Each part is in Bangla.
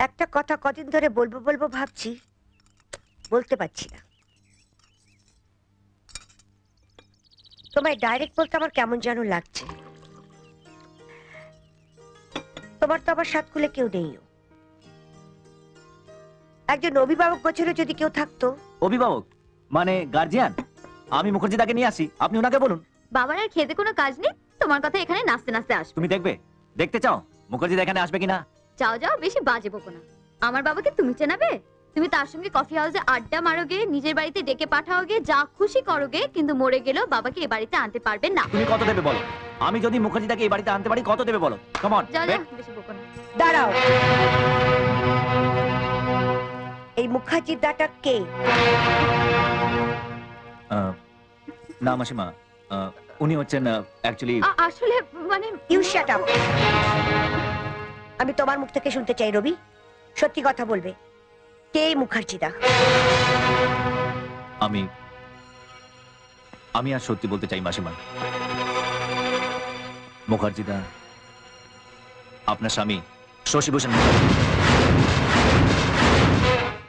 একটা কথা কদিন ধরে বলবো বলবো ভাবছি, বলতে পারছি না। তোমায় ডাইরেক্ট বলতে আমার কেমন যেন লাগছে। তোমার তো আবার সাত খুলে কেউ নেই। একজন অভিভাবক গোচরে যদি কেউ থাকতো। অভিভাবক মানে গার্জিয়ান? আমি মুখার্জিদাকে নিয়ে আসি, আপনি ওনাকে বলুন। বাবার আর খেতে কোনো কাজ নেই, তোমার কথা এখানে নাচতে নাচতে আসবে। তুমি দেখবে, দেখতে চাও মুখার্জিদা এখানে আসবে কিনা? যাও যাও, বেশি বাজে বকো না। আমার বাবাকে তুমি চেনাবে? তুমি তার সঙ্গে কফি হাউসে আড্ডা মারোগে, নিজের বাড়িতে ডেকে পাঠাওগে, যা খুশি করোগে, কিন্তু মরে গেলেও বাবাকে এই বাড়িতে আনতে পারবে না। তুমি কত দেবে বলো? আমি যদি মুখার্জিদাকে এই বাড়িতে আনতে পারি কত দেবে বলো? কাম অন, যাও যাও, বেশি বকো না। দাঁড়াও, এই মুখার্জির দাটা কে? না মাসিমা, উনি হচ্ছেন অ্যাকচুয়ালি। আসলে মানে ইউ শাট আপ। আমি তোমার মুখ থেকে শুনতে চাই রবি, সত্যি কথা বলবে, কে এই মুখার্জিদা? আমি আমি আর সত্যি বলতে চাই মাসিমা। মুখার্জিদা আপনার স্বামী শশীভূষণ মুখার্জি।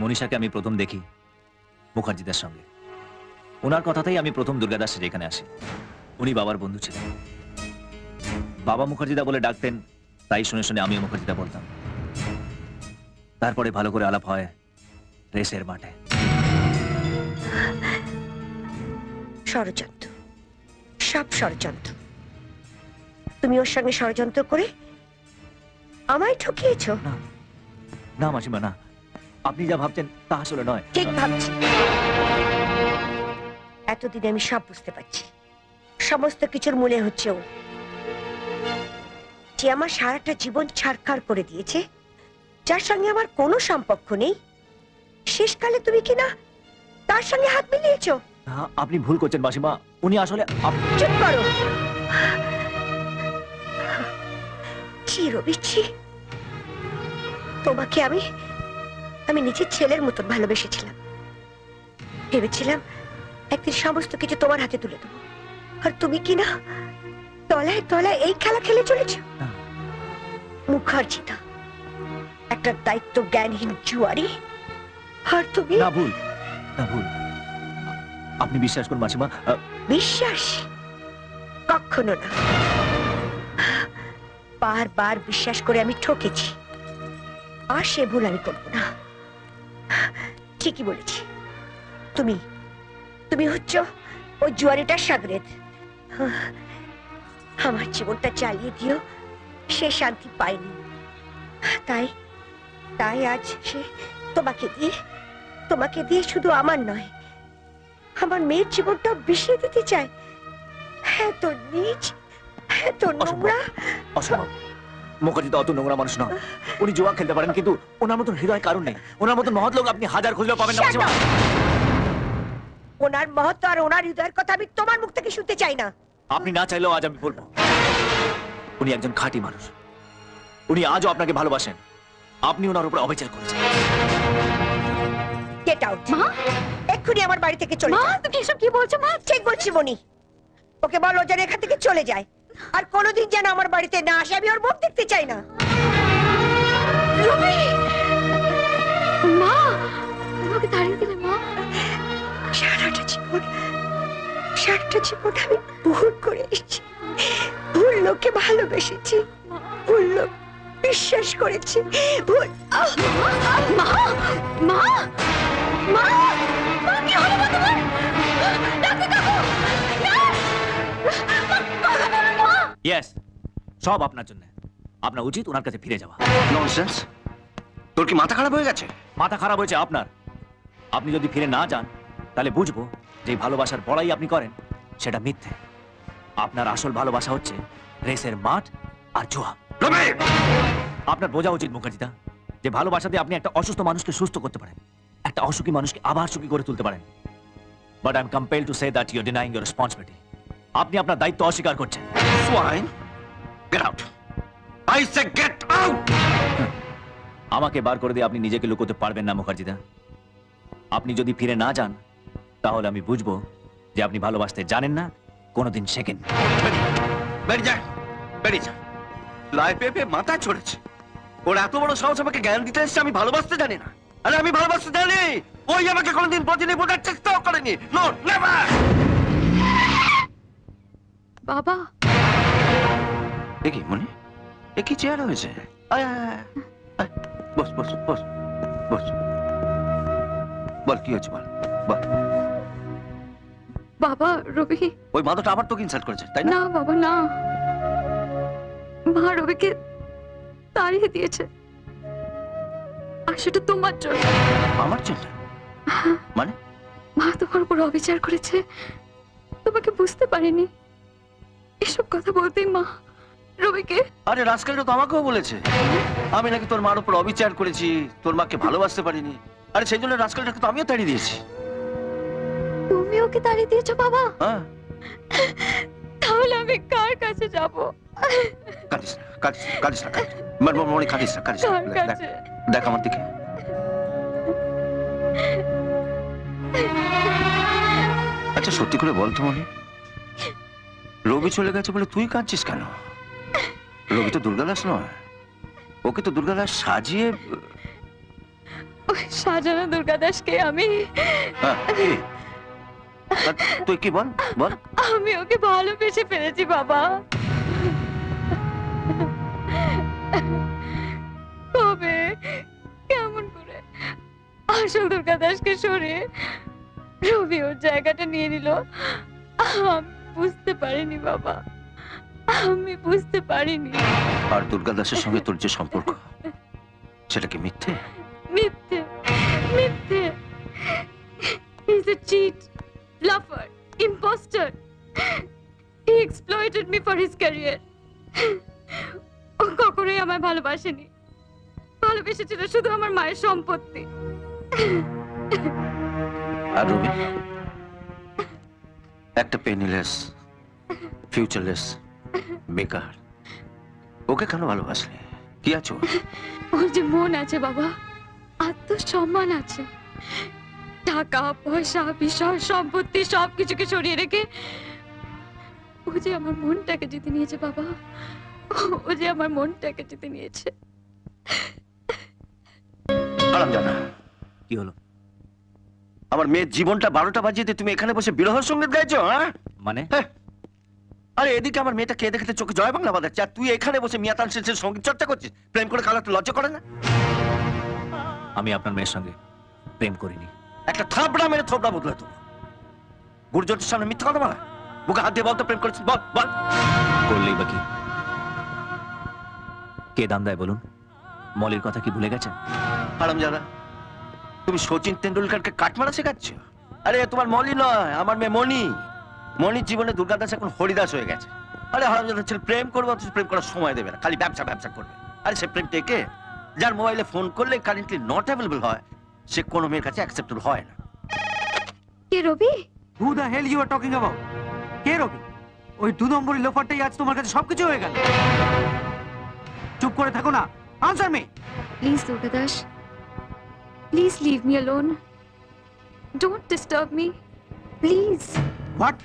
মনীষাকে আমি প্রথম দেখি মুখার্জিদার সঙ্গে। ওনার কথাতেই আমি প্রথম দুর্গাদাসের এখানে আসি। উনি বাবার বন্ধু ছিলেন, বাবা মুখার্জিদা বলে ডাকতেন, তাই শুনে শুনে আমিও মুখার্জিদা বলতাম। তারপরে ভালো করে আলাপ হয় রেসের মাঠে। ষড়যন্ত্র, সব ষড়যন্ত্র। তুমি ওর সঙ্গে ষড়যন্ত্র করে আমায় ঠকিয়েছো। না না মাসিমা, না, আপনি যা ভাবছেন তা আসলে নয়। ঠিক ভাবছি। এতদিনে আমি সব বুঝতে পারছি। সমস্ত কিছুর মূলে হচ্ছে ও, যে আমার সারাটা জীবন ছারখার করে দিয়েছে, যার সঙ্গে আমার কোনো সম্পর্ক নেই। শেষকালে তুমি কিনা তার সঙ্গে হাত মিলিয়েছো। আপনি ভুল করছেন মাসিমা, উনি আসলে চুপ করো। ছি রবি, ছি। তোমাকে আমি আমি নিজের ছেলের মতন ভালোবেসেছিলাম। ভেবেছিলাম একদিন সমস্ত কিছু তোমার হাতে তুলে দেবো, আর তুমি কিনা তলায় তলায় এই খেলা খেলে চলেছ। মুখার্জিদা একটা দায়িত্ব জ্ঞানহীন জুয়ারি, আর তুমি। না ভুল, না ভুল, আপনি বিশ্বাস করুন মাসিমা। বিশ্বাস? কখনো না। বারবার বিশ্বাস করে আমি ঠকেছি, আর সে ভুল আমি করবো না। ঠিকই বলেছি, তুমি তুমি হচ্ছ ওই জুয়ারিটার সাগরেদ। আমার জীবনটা চালিয়ে দিও, সে শান্তি পায়নি। তাই তাই আজ সে তোমাকে দিয়ে শুধু আমার নয়, আমার মেয়ের জীবনটা বিষিয়ে দিতে চায়। হ্যাঁ তো নীচ, হ্যাঁ তো নোংরা। অসম্ভব, মুখার্জিদা অত নোংরা মানুষ নয়। উনি জুয়া খেলতে পারেন, কিন্তু ওনার মতন হৃদয় কারণ নেই। ওনার মতন মহৎ লোক আপনি হাজার খুঁজলেও পাবেন না মাসিমা। ওনার মহত্ব আর ওনার হৃদয়ের কথা আমি তোমার মুখ থেকে শুনতে চাই না। আপনি না চাইলেও আজ আমি বলবো, উনি একজন খাঁটি মানুষ। উনি আজও আপনাকে ভালোবাসেন। আপনি ওনার উপর অবিচার করেছেন। Get out. মা, এক্ষুনি আমার বাড়ি থেকে চলে মা, যাও। তুমি এসব কি বলছো মা? ঠিক বলছি মনি, ওকে বলো যেন এখান থেকে চলে যায়, আর কোনোদিন যেন আমার বাড়িতে না আসে। আমি ওর মুখ দেখতে চাই না। রবি, মা, তোমাকে তাড়িয়ে দিলে মা? সারাটা জীবন আমি ভুল করে এসেছি, ভুল লোককে ভালোবেসেছি, ভুল লোক বিশ্বাস করেছি, ভুল। মা, মা, মা, মা, মা, কি হলো মা তোমার? ডাক্তার কাকু, না! ইয়েস, সব আপনার জন্য। আপনার উচিত ওনার কাছে ফিরে যাওয়া। ননসেন্স! তোর কি মাথা খারাপ হয়ে গেছে? মাথা খারাপ হয়েছে আপনার। আপনি যদি ফিরে না যান তাহলে বুঝবো যে ভালোবাসার বড়াই আপনি করেন সেটা মিথ্যে। আপনার আসল ভালোবাসা হচ্ছে রেসের মাঠ আর জুয়া। আপনার বোঝা উচিত মুখার্জিদা, যে ভালোবাসা দিয়ে আপনি একটা অসুস্থ মানুষকে সুস্থ করতে পারেন, একটা অসুখী মানুষকে আবার সুখী করে তুলতে পারেন। But I am compelled to say that you are denying your responsibility. আপনি আপনার দায়িত্ব অস্বীকার করছেন। Swine! Get out! I say get out! আমাকে বার করে দিয়ে আপনি নিজেকে লুকোতে পারবেন না মুখার্জিদা। আপনি যদি ফিরে না যান তাহলে আমি বুঝবো যে আপনি ভালোবাসতে জানেন না, কোনোদিন শেখেন। বেরিয়ে যা, বেরিয়ে যা। লাই পেপে মাথা ছড়েছে। ওর এত বড় সাহস আমাকে জ্ঞান দিতে এসছে আমি ভালোবাসতে জানি না। আরে আমি ভালোবাসতে জানি, ওই আমাকে কোনোদিন বোঝেনি, বোঝার চেষ্টাও করেনি। No never. বাবা এ কি মনি, এ কি চেয়ার হয়েছে? আয় আয় আয়, আয়। বস বস বস বস। বল কি হয়েছে, বল বল। বাবা রবি ওই মাদকটা আবার তোকে ইনসাল্ট করেছে তাই না? না বাবা না, মা রবিকে তাড়িয়ে দিয়েছে, আর সেটা তোমার জন্য। আমার জন্য? মানে? মা তোমার উপর অবিচার করেছে, তোমাকে বুঝতে পারিনি। এসব কথা বলতেই মা রবিকে। আরে রাস্কেলটা তো আমাকেও বলেছে আমি নাকি তোর মার উপর অবিচার করেছি, তোর মাকে ভালোবাসতে পারিনি। আরে সেই জন্য রাস্কেলটাকে তো আমিও তাড়িয়ে দিয়েছি। তুমি ওকে তাড়িয়ে দিয়েছো বাবা? হ্যাঁ। তাহলে আমি কার কাছে যাব? কাঁদিস না, কাঁদিস না, কাঁদিস না, কাঁদিস না। মনি কাঁদিস না, কাঁদিস না। কার দেখ, কাছে? দেখ আমার দিকে। আচ্ছা সত্যি করে বল তো মনি, রবি চলে গেছে বলে তুই কাঁদছিস কেন? রবি তো দুর্গাদাস নয়, ওকে তো দুর্গাদাস সাজিয়ে। ওই সাজানো দুর্গাদাসকে আমি হ্যাঁ, কি? তুই কি বল বল। আমি ওকে ভালোবেসে ফেলেছি বাবা। কবে কেমন করে আসল দুর্গাদাসকে সরিয়ে রবি ওর জায়গাটা নিয়ে নিল আমি বুঝতে পারিনি বাবা, আমি বুঝতে পারিনি। আর দুর্গাদাসের সঙ্গে তোর যে সম্পর্ক সেটা কি মিথ্যে? মিথ্যে, মিথ্যে। He's a cheat, bluffer, imposter. He exploited me for his career. ও কখনোই আমায় ভালোবাসেনি, ভালোবেসেছিল শুধু আমার মায়ের সম্পত্তি। আর রবি একটা পেনিলেস, ফিউচারলেস, বেকার, ওকে কেন ভালোবাসলে? কি আছো? ওর যে মন আছে বাবা, আত্মসম্মান আছে, টাকা পয়সা বিষয় সম্পত্তি সবকিছুকে সরিয়ে রেখে ও যে আমার মনটাকে জিতে নিয়েছে বাবা, ও যে আমার মনটাকে জিতে নিয়েছে। হারামজাদা, কি হলো? আমার মেয়ের জীবনটা 12টা বাজিয়ে দিয়ে তুমি এখানে বসে বিরহ সঙ্গীত গাইছো? হ্যাঁ, মানে? হ্যাঁ। আরে এদিকে আমার মেয়েটা খেয়ে দেখতে চোখে জয় বাংলা বাজাচ্ছে, আর তুই এখানে বসে মিয়া তানসেনের সঙ্গীত চর্চা করছিস। প্রেম করে কালাতে লজ্জা করে না? আমি আপনার মেয়ের সঙ্গে প্রেম করিনি। একটা থাপড়া মেরে থোপড়া বদলে তো গুরুজনের সামনে মিথ্যা কথা বলা। বুকে হাত দিয়ে বলতো প্রেম করেছিস, বল বল। করলেই বা কি? কে দাম দেয় বলুন? মলির কথা কি ভুলে গেছেন? হারামজাদা, তুমি সচিন তেন্ডুলকারকে কাটমারা শেখাচ্ছ? আরে তোমার মলি নয়, আমার মেয়ে মনি। মনির জীবনে দুর্গাদাস এখন হরিদাস হয়ে গেছে। আরে হারামজাদা ছেলে প্রেম করবো অথচ প্রেম করার সময় দেবে না, খালি ব্যবসা ব্যবসা করবে। আরে সে প্রেম টেকে? যার মোবাইলে ফোন করলে কারেন্টলি নট অ্যাভেলেবল হয়, সে কোনো মেয়ের কাছে অ্যাকসেপ্টেবল হয় না। কে রবি? Who the hell you are talking about? কে রবি? ওই 2 নম্বরের লোফারটাই আজ তোমার কাছে সবকিছু হয়ে গেল। চুপ করে থাকো না, answer me. Please Durgadas, please leave me alone, don't disturb me please. What?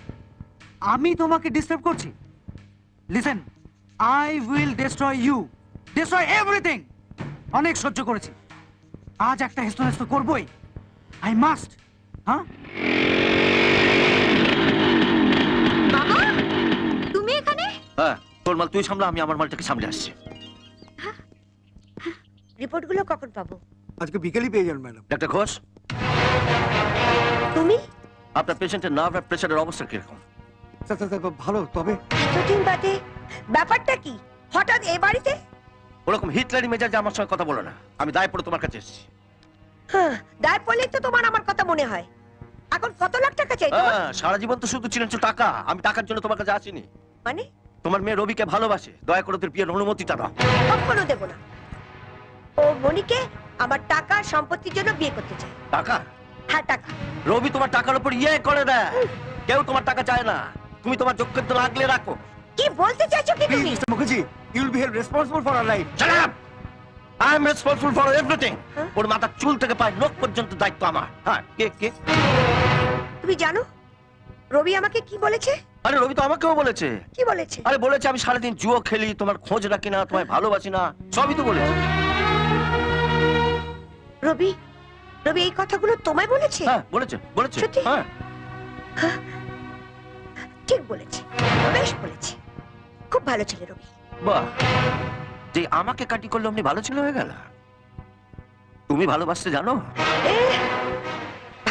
আমি তোমাকে ডিস্টার্ব করছি? Listen, I will destroy you, destroy everything. অনেক সহ্য করেছি, আজ একটা হেস্তনেস্ত করবই। I must. হ্যাঁ, বাবা তুমি এখানে? হ্যাঁ, তোর মাল তুই সামলা, আমি আমার মালটাকে সামলে আসছি। রিপোর্টগুলো কখন পাবো? আজকে বিকেলই পেয়ে যাবেন ম্যাডাম। ডাক্তার ঘোষ, তুমি আপনার পেশেন্টের নার্ভ আর প্রেশারের অবস্থা কিরকম? ভালো, তবে এতদিন বাদে ব্যাপারটা কি হঠাৎ এ বাড়িতে? ওরকম হিটলারি মেজাজে আমার সঙ্গে কথা বলো না, আমি দায় পড়ে তোমার কাছে এসেছি। হ্যাঁ, দায় পড়লেই তো তোমার আমার কথা মনে হয়। এখন কত লাখ টাকা চাই তোমার? হ্যাঁ, সারা জীবন তো শুধু ছিলেন টাকা। আমি টাকার জন্য তোমার কাছে আসিনি। মানে তোমার মেয়ে রবিকে ভালোবাসে, দয়া করে তোর বিয়ের অনুমতিটা দাও। কখনো দেবো না। ও মনিকে আমার টাকা সম্পত্তির জন্য বিয়ে করতে চায়। টাকা? হ্যাঁ টাকা। রবি তোমার টাকার উপর ইয়ে করে দেয়। কেউ তোমার টাকা চায় না, তুমি তোমার যোগ্যতা লাগলে রাখো। কি বলতে চাইছো কি তুমি? Mister Mukherjee, you will be held responsible for our life. Shut up! I am responsible for everything. হ্যাঁ? ওর মাথার চুল থেকে পায়ের নখ পর্যন্ত দায়িত্ব আমার। হ্যাঁ, কে কে? তুমি জানো রবি আমাকে কি বলেছে? আরে রবি তো আমাকেও বলেছে। কি বলেছে? আরে বলেছে আমি সারাদিন জুয়ো খেলি, তোমার খোঁজ রাখি না, তোমায় ভালোবাসি না, সবই তো বলেছে। রবি রবি এই কথাগুলো তোমায় বলেছে? হ্যাঁ বলেছে বলেছে সত্যি? হ্যাঁ ঠিক বলেছে, বেশ বলেছে। খুব ভালো ছেলে রবি। বাহ, যে আমাকে কাটি করলে অমনি ভালো ছিল হয়ে গেল। তুমি ভালোবাসতে জানো? এ,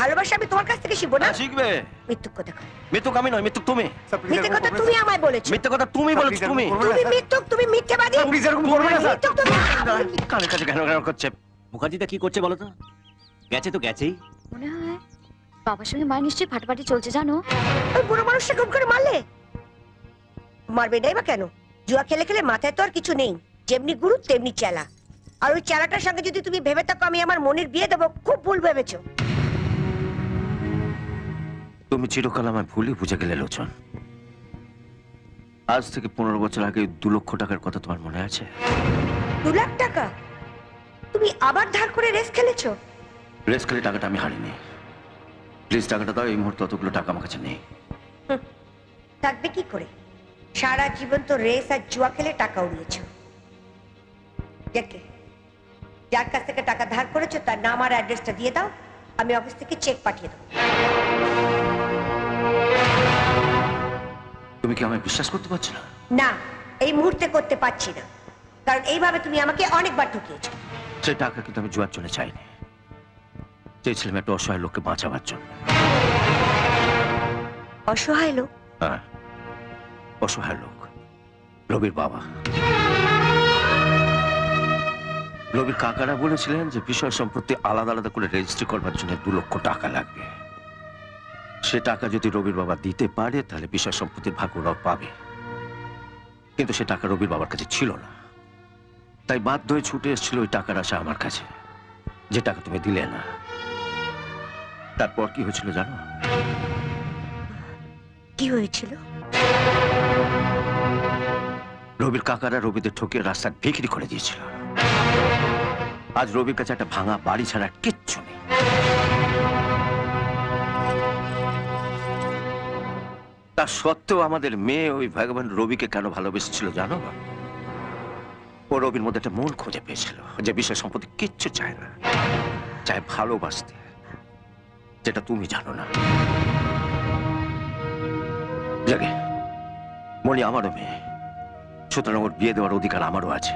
ভালোবাসা আমি তোমার কাছ থেকে শিখবো না? হ্যাঁ, শিখবে। মিথ্যুক কথা কয়। মৃত্যুক আমি নয়, মৃত্যুক তুমি। মিথ্যে কথা তুমি আমায় বলেছো। মিথ্যে কথা তুমি বলেছো তুমি। তুমি মিথ্যুক, তুমি মিথ্যেবাদী। প্লিজ এরকম করবে না স্যার। মিথ্যুক তুমি। কানে কাছে কেন কেন করছে? মুখার্জিদা কি করছে বলো তো? গেছে তো গেছেই। মনে হয় বাবার সঙ্গে মায়ের নিশ্চয়ই ফাটাফাটি চলছে জানো। ওই বুড়ো মানুষটা গুম করে মারলে? মারবে নাই বা কেন? জুয়া খেলে খেলে মাথায় তো আর কিছু নেই। যেমনি গুরু তেমনি চেলা। আর ওই চেলাটার সঙ্গে যদি তুমি ভেবে থাকো আমি আমার মনির বিয়ে দেবো, খুব ভুল ভেবেছো। তুমি চিরকাল আমায় ভুলই বুঝে গেলে লোচন। আজ থেকে 15 বছর আগে 2 লক্ষ টাকার কথা তোমার মনে আছে? 2 লাখ টাকা তুমি আবার ধার করে রেস খেলেছো? রেস খেলে টাকাটা আমি হারিনি। প্লিজ টাকাটা দাও, এই মুহূর্তে অতগুলো টাকা আমার কাছে নেই। থাকবে কি করে? সারা জীবন তো রেস আর জুয়া খেলে টাকা উড়িয়েছো। দেখে যার কাছ থেকে টাকা ধার করেছো তার নাম আর অ্যাড্রেসটা দিয়ে দাও, আমি অফিস থেকে চেক পাঠিয়ে দেবো। তুমি কি আমায় বিশ্বাস করতে পারছো না? না, এই মুহূর্তে করতে পারছি না, কারণ এইভাবে তুমি আমাকে অনেকবার ঠকিয়েছো। সেই টাকা কিন্তু আমি জুয়ার জন্য চাইনি, চেয়েছিলাম একটা অসহায় লোককে বাঁচাবার জন্য। অসহায় লোক? হ্যাঁ, অসহায় লোক। রবির বাবা। রবির কাকারা বলেছিলেন যে বিষয় সম্পত্তি আলাদা আলাদা করে রেজিস্ট্রি করবার জন্য 2 লক্ষ টাকা লাগবে। সে টাকা যদি রবির বাবা দিতে পারে তাহলে বিষয় সম্পত্তির ভাগ ওরাও পাবে, কিন্তু সে টাকা রবির বাবার কাছে ছিল না। তাই বাধ্য হয়ে ছুটে এসেছিল ওই টাকার আশা আমার কাছে, যে টাকা তুমি দিলে না। তারপর কি হয়েছিল জানো? কি হয়েছিল? রবির কাকারা রবিদের ঠকিয়ে রাস্তার বিক্রি করে দিয়েছিল। আজ রবির কাছে একটা ভাঙা বাড়ি ছাড়া কিচ্ছু নেই। তা সত্ত্বেও আমাদের মেয়ে ওই ভগবান রবিকে কেন ভালোবেসেছিল জানো? ও রবির মধ্যে একটা মন খুঁজে পেয়েছিল, যে বিষয় সম্পত্তি কিচ্ছু চায় না, চায় ভালোবাসতে, যেটা তুমি জানো না। জাগে মনি আমারও মেয়ে, সুতরাং ওর বিয়ে দেওয়ার অধিকার আমারও আছে।